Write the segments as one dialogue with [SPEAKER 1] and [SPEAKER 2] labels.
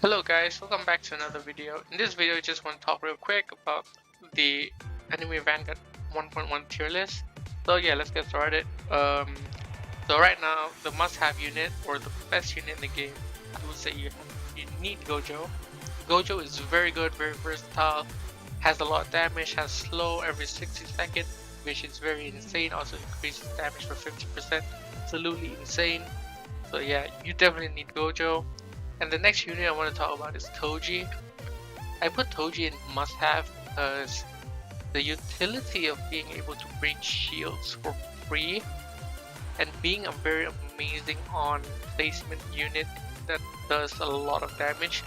[SPEAKER 1] Hello guys, welcome back to another video. In this video I just want to talk real quick about the anime Vanguard 1.1 tier list. So yeah, let's get started. So right now the must-have unit or the best unit in the game, I would say you need Gojo. Gojo is very good, very versatile, has a lot of damage, has slow every 60 seconds, which is very insane. Also increases damage for 50%, absolutely insane. So yeah, you definitely need Gojo. And the next unit I want to talk about is Toji. I put Toji in must-have because the utility of being able to break shields for free and being a very amazing on placement unit that does a lot of damage.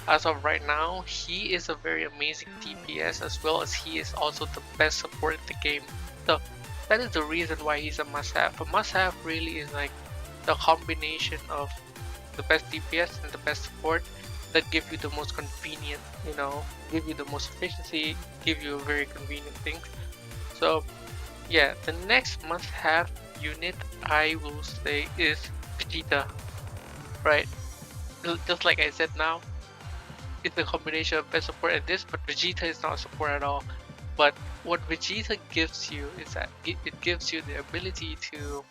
[SPEAKER 1] As of right now, he is a very amazing DPS as well as he is also the best support in the game. So that is the reason why he's a must-have. A must-have really is like the combination of the best DPS and the best support that give you the most convenient, give you the most efficiency, give you a very convenient thing. So yeah, the next must-have unit I will say is Vegeta, right? Just like I said now, it's a combination of best support and this, but Vegeta is not support at all. But what Vegeta gives you is that it gives you the ability to,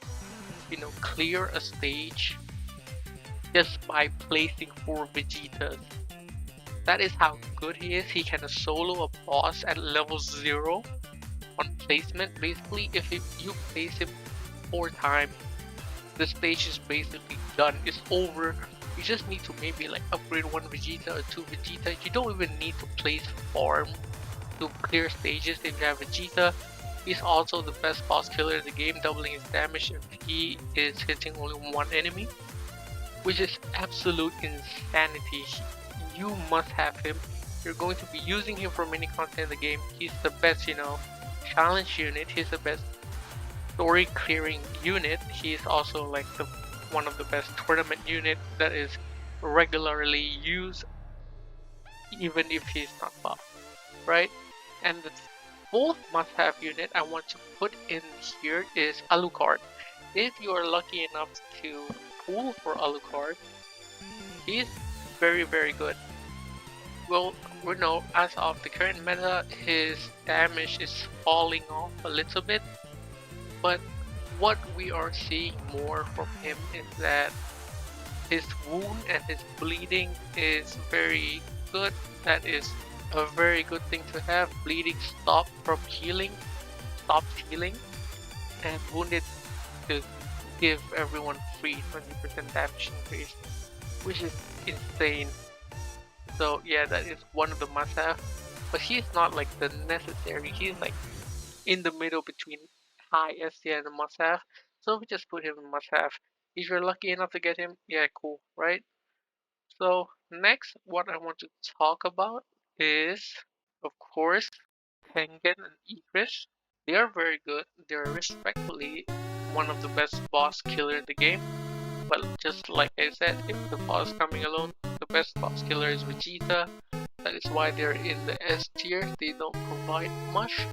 [SPEAKER 1] clear a stage just by placing 4 Vegetas. That is how good he is. He can solo a boss at level 0 on placement. Basically, if you place him 4 times, the stage is basically done. It's over. You just need to maybe like upgrade 1 Vegeta or 2 Vegeta. You don't even need to place farm to clear stages if you have Vegeta. He's also the best boss killer in the game, doubling his damage if he is hitting only 1 enemy, which is absolute insanity. You must have him. You're going to be using him for many content in the game. He's the best, challenge unit. He's the best story clearing unit. He's also like one of the best tournament unit that is regularly used, even if he's not buffed, right? And the fourth must-have unit I want to put in here is Alucard. If you are lucky enough to pull for Alucard, he's very good. Well, we know as of the current meta, his damage is falling off a little bit, but what we are seeing more from him is that his wound and his bleeding is very good. That is a very good thing to have. Bleeding stops healing, and wounded to give everyone free 20% damage increase, which is insane. So yeah, that is one of the must-have, but he's not like the necessary. He's like in the middle between high S tier and a must-have, so we just put him in must-have. If you're lucky enough to get him, yeah, cool, right? So next, what I want to talk about is, of course, Tengen and Igris. They are very good. They are respectfully one of the best boss killer in the game. But just like I said, if the boss coming alone, the best boss killer is Vegeta. That is why they're in the S tier. They don't provide much.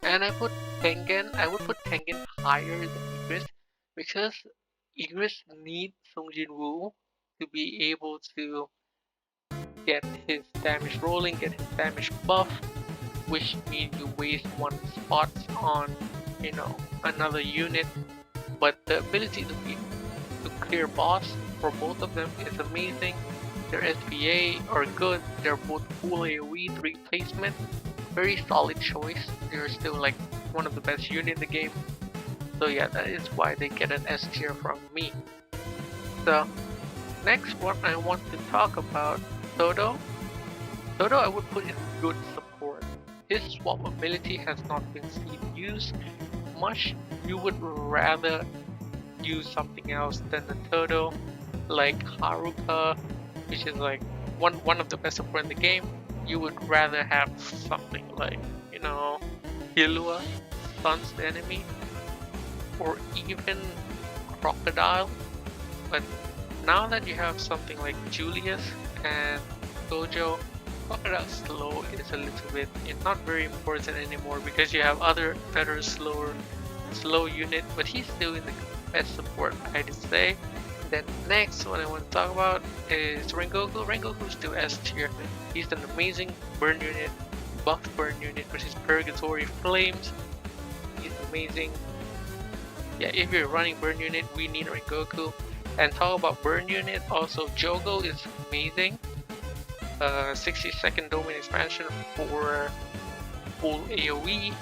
[SPEAKER 1] And I would put Tengen higher than Igris because Igris needs Sung Jin Woo to be able to get his damage rolling, get his damage buff, which means you waste 1 spot on, another unit. But the ability to clear boss for both of them is amazing. Their SPA are good. They're both full AoE, 3 placement. Very solid choice. They're still like one of the best units in the game. So yeah, that is why they get an S tier from me. So next one I want to talk about Todo. Todo I would put in good support. His swap ability has not been seen used much. You would rather use something else than the Todo, like Haruka, which is like one of the best support in the game. You would rather have something like, Killua, stuns the enemy, or even Crocodile. But now that you have something like Julius and Gojo, Crocodile slow is a little bit, it's not very important anymore because you have other better slow unit, but he's still in the best support, I'd say. Then next, what I want to talk about is Rengoku. Rengoku is still S tier. He's an amazing burn unit, buff burn unit, which is Purgatory Flames. He's amazing. Yeah, if you're running burn unit, we need Rengoku. And talk about burn unit, also Jogo is amazing. 60-second domain expansion for full AoE.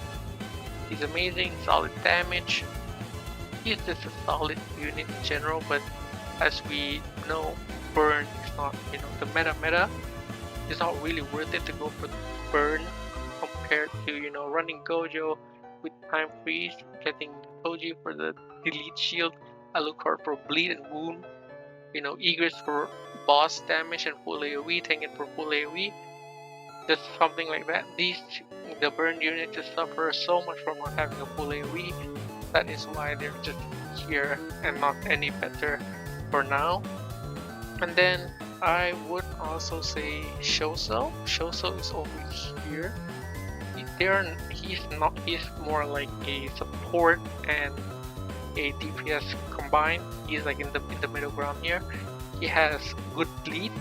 [SPEAKER 1] He's amazing, solid damage. He's just a solid unit in general, but as we know, burn is not, the meta. It's not really worth it to go for the burn compared to, running Gojo with time freeze, getting Toji for the delete shield, Alocard for bleed and wound, Igris for boss damage and full AoE, Tengen for full AoE, just something like that. The burn unit just suffer so much from not having a full AoE. That is why they're just here and not any better for now. And then I would also say Shoso. Shoso is over here. He's more like a support and a DPS combined. He's like in the middle ground here. He has good bleed.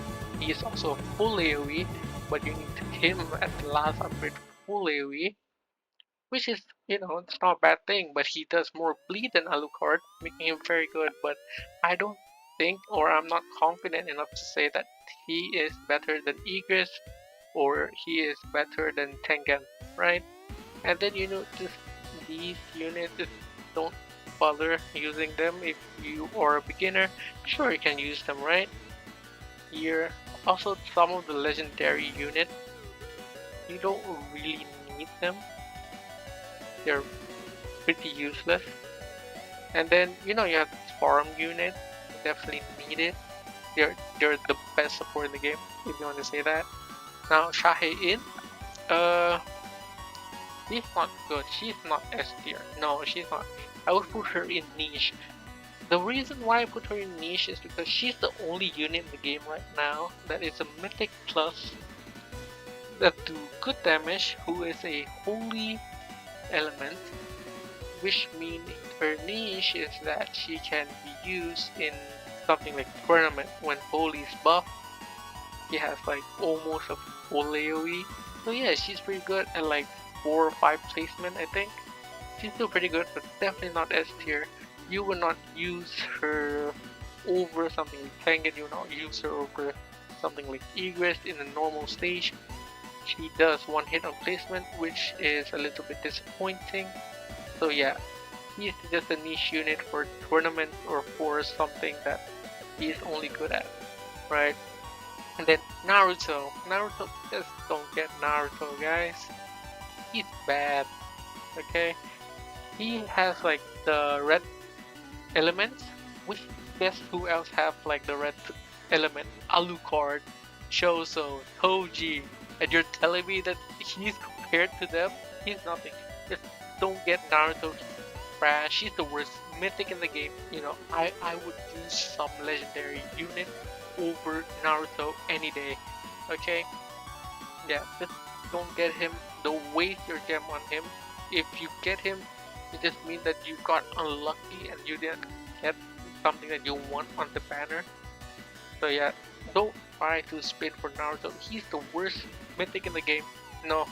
[SPEAKER 1] He is also a full AoE, but you need him at the last upgrade for full AoE, which is, it's not a bad thing, but he does more bleed than Alucard, making him very good. But I don't think, or I'm not confident enough to say that he is better than Igris or he is better than Tengen, right? And then just these units, just don't bother using them if you are a beginner. Sure, you can use them, right? Here, also some of the legendary units, you don't really need them. They're pretty useless. And then you have farm unit, definitely need it. They're the best support in the game, if you want to say that. Now Shahe-in, she's not good. She's not S tier. No, she's not. I would put her in niche. The reason why I put her in niche is because she's the only unit in the game right now that is a mythic plus that do good damage, who is a holy element, which means her niche is that she can be used in something like tournament when holy is buff. She has like almost a full AoE. So yeah, she's pretty good at like 4 or 5 placement, I think. She's still pretty good, but definitely not S tier. You would not use her over something like Tengen, you would not use her over something like Igris in the normal stage. She does one hit on placement, which is a little bit disappointing. So yeah, he's just a niche unit for tournament or for something that he's only good at, right? And then Naruto. Naruto, just don't get Naruto, guys. He's bad, okay? He has like the red elements, which guess who else have like the red element? Alucard, Choso, Toji, and you're telling me that he's compared to them? He's nothing. Just don't get Naruto. He's trash. He's the worst mythic in the game. I would use some legendary unit over Naruto any day. Okay? Yeah, just don't get him. Don't waste your gem on him. If you get him, it just means that you got unlucky and you didn't get something that you want on the banner. So yeah, don't try to spin for Naruto. He's the worst mythic in the game. No.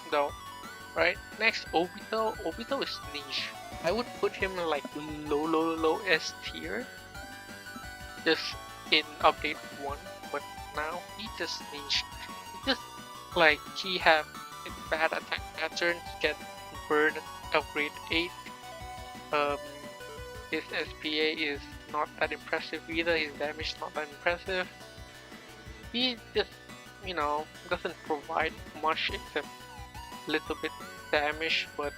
[SPEAKER 1] Right? Next, Obito. Obito is niche. I would put him in like low S tier. Just in update 1. But now he's just niche. It's just like he have a bad attack pattern. He get burned upgrade 8. His SPA is not that impressive either. His damage is not that impressive. He just, doesn't provide much except little bit damage. But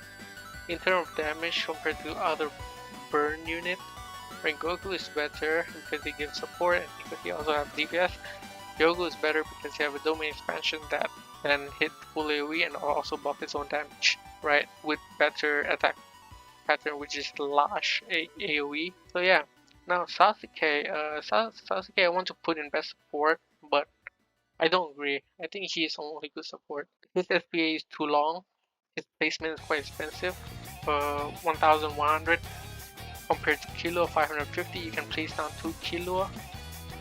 [SPEAKER 1] in terms of damage compared to other burn units, Rengoku is better because he gives support and because he also has DPS. Jogo is better because he have a domain expansion that can hit full AoE and also buff its own damage, right? With better attack pattern, which is Lash AoE. So yeah, now Sasuke. Sasuke I want to put in best support, but I don't agree. I think he is only good support. His SPA is too long. His placement is quite expensive. 1,100. compared to Killua 550, you can place down 2 Killua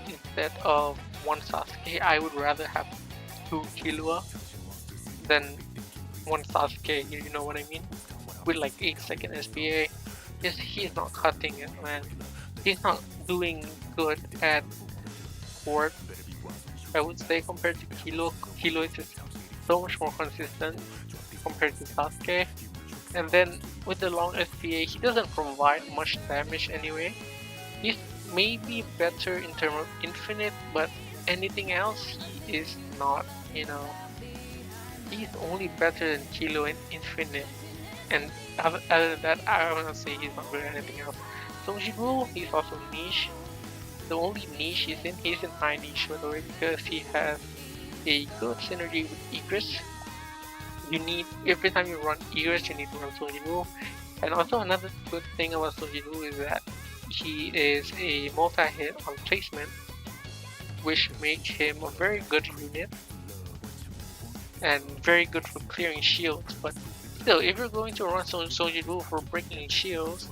[SPEAKER 1] instead of 1 Sasuke. I would rather have 2 Killua than 1 Sasuke, you know what I mean? With like 8-second SPA. He's not cutting it, man. He's not doing good at support, I would say, compared to Killua. Killua is just so much more consistent compared to Sasuke. And then with the long SPA, he doesn't provide much damage anyway. He's maybe better in terms of infinite, but anything else he is not, you know. He's only better than Killua in infinite. And other than that, I wouldn't say he's not good at anything else. Toji, he's also niche. The only niche he's in high niche by the way, because he has a good synergy with Igris. You need, every time you run Igris, you need to run Toji. And also another good thing about Toji is that he is a multi-hit on placement, which makes him a very good unit and very good for clearing shields. But still, if you're going to run Toji for breaking shields,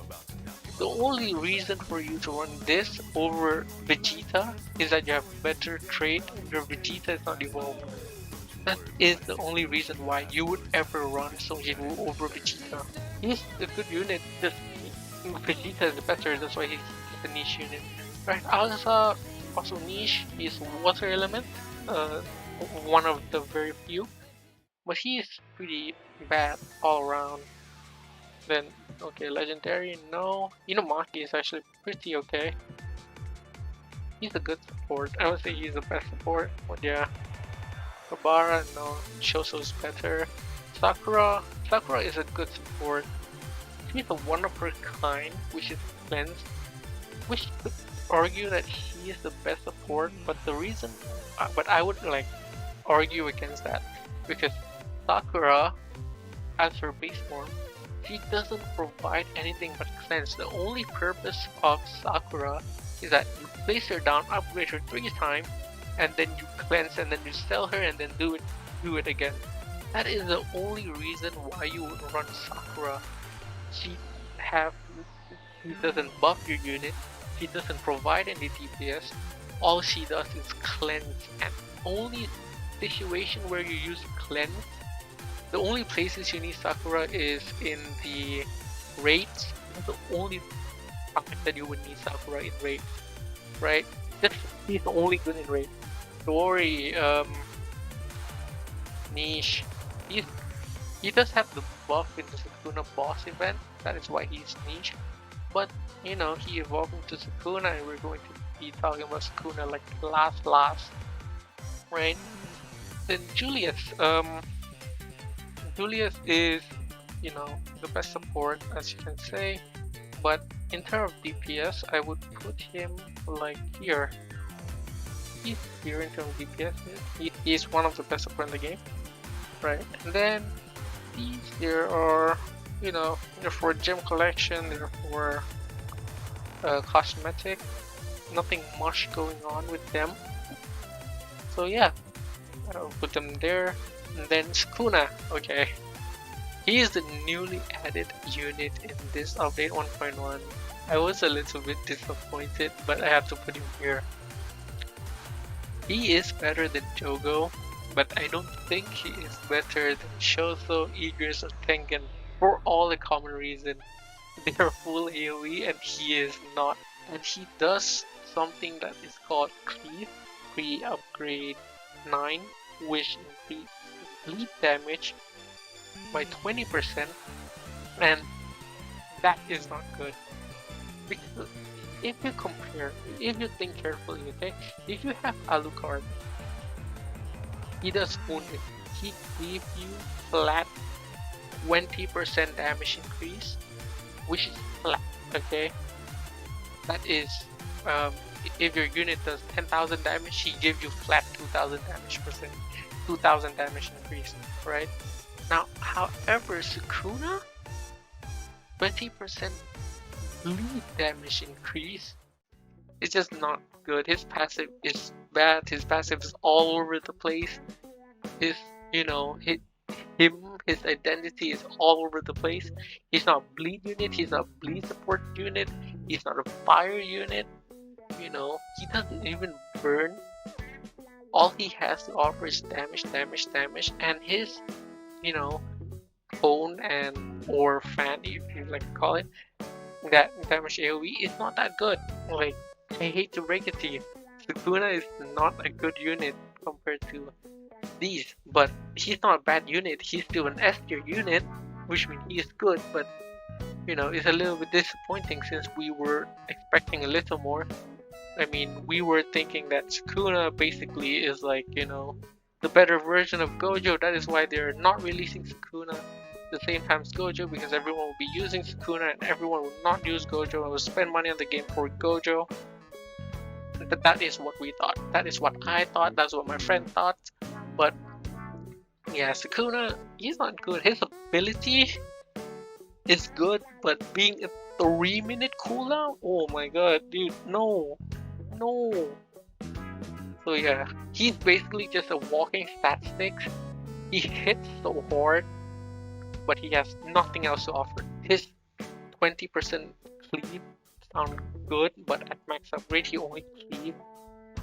[SPEAKER 1] the only reason for you to run this over Vegeta is that you have better trait and your Vegeta is not evolved. That is the only reason why you would ever run Toji over Vegeta. He's a good unit, just Vegeta is better, that's why he's a niche unit. Right, Akaza also niche, he's water element, one of the very few, but he's pretty bad all around. Then, okay, legendary, no. Inumaki is actually pretty okay. He's a good support. I would say he's the best support, but yeah. Kabara, no. Choso's better. Sakura is a good support. He's a one of her kind, which is cleansed. Which could argue that he is the best support, but the reason, but I would like argue against that because Sakura, as her base form, she doesn't provide anything but cleanse. The only purpose of Sakura is that you place her down, upgrade her 3 times, and then you cleanse, and then you sell her, and then do it again. That is the only reason why you would run Sakura. She doesn't buff your unit. She doesn't provide any DPS. All she does is cleanse, and only situation where you use cleanse, the only places you need Sakura is in the raids. That's the only time that you would need Sakura in raids, right? He's the only good in raids. Dori, niche. He does have the buff in the Sukuna boss event. That is why he's niche. But he evolved into Sukuna, and we're going to be talking about Sukuna like last, right? Then Julius. Julius is, the best support, as you can say, but in terms of DPS, I would put him like here. He's here in terms of DPS. He's one of the best support in the game, right? And then these here are, they're for gem collection, they're for cosmetic. Nothing much going on with them. So yeah, I'll put them there. And then Sukuna, okay. He is the newly added unit in this update 1.1. I was a little bit disappointed, but I have to put him here. He is better than Jogo, but I don't think he is better than Choso, Igris, or Tengen for all the common reason. They are full AoE and he is not. And he does something that is called Cleave, pre-upgrade 9, which increases bleed damage by 20%, and that is not good. Because if you think carefully, okay, if you have Alocard, he does wounded. He gives you flat 20% damage increase, which is flat, okay? That is, if your unit does 10,000 damage, he gives you flat 2,000 damage increase, right? Now, however, Sukuna, 20% bleed damage increase, it's just not good. His passive is bad. His passive is all over the place. His identity is all over the place. He's not bleed unit. He's not bleed support unit. He's not a fire unit. You know, he doesn't even burn. All he has to offer is damage, and his, you know, phone and or fan, if you like to call it, that damage AoE is not that good. Like, I hate to break it to you, Sukuna is not a good unit compared to these, but he's not a bad unit. He's still an S tier unit, which means he is good, but you know, it's a little bit disappointing since we were expecting a little more. I mean, we were thinking that Sukuna basically is like, you know, the better version of Gojo. That is why they're not releasing Sukuna the same time as Gojo, because everyone will be using Sukuna and everyone will not use Gojo and will spend money on the game for Gojo. But that is what we thought. That is what I thought. That's what my friend thought. But yeah, Sukuna, he's not good. His ability is good, but being a 3-minute cooldown? Oh my god, dude, no. So yeah, he's basically just a walking stat stick. He hits so hard, but he has nothing else to offer. His 20% cleave sound good, but at max upgrade he only cleave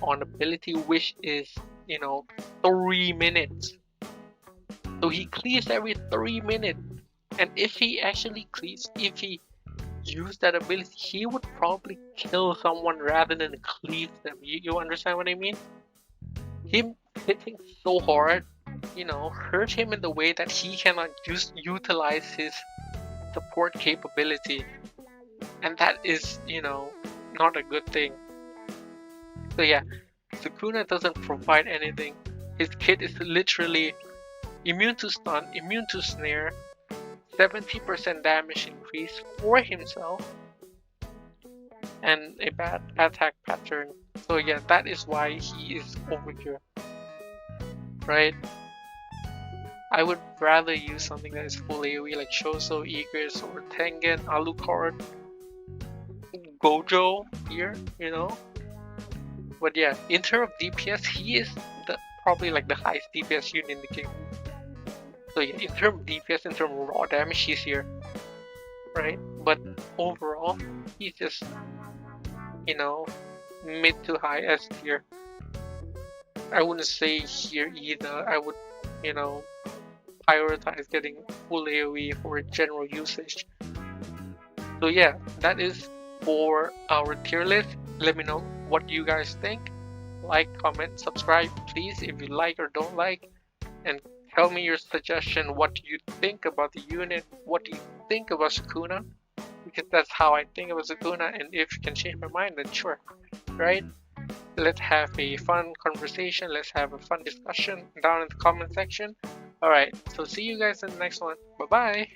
[SPEAKER 1] on ability, which is, you know, 3 minutes. So he cleaves every 3 minutes, and if he actually cleaves, if he use that ability, he would probably kill someone rather than cleave them. You understand what I mean? Him hitting so hard, you know, hurt him in the way that he cannot utilize his support capability, and that is, you know, not a good thing. So yeah, Sukuna doesn't provide anything. His kit is literally immune to stun, immune to snare, 70% damage increase for himself, and a bad attack pattern. So yeah, that is why he is over here, right? I would rather use something that is full AoE like Choso, Igris, or Tengen, Alocard, Gojo here, you know? But yeah, in terms of DPS, he is probably like the highest DPS unit in the game. So yeah, in terms of DPS, in terms of raw damage, he's here, right? But overall, he's just, you know, mid to high S tier. I wouldn't say here either. I would, you know, prioritize getting full AoE for general usage. So yeah, that is for our tier list. Let me know what you guys think. Like, comment, subscribe, please, if you like or don't like, and tell me your suggestion. What do you think about the unit? What do you think about Sukuna? Because that's how I think about Sukuna, and if you can change my mind, then sure, right? Let's have a fun conversation. Let's have a fun discussion down in the comment section. Alright, so see you guys in the next one. Bye bye.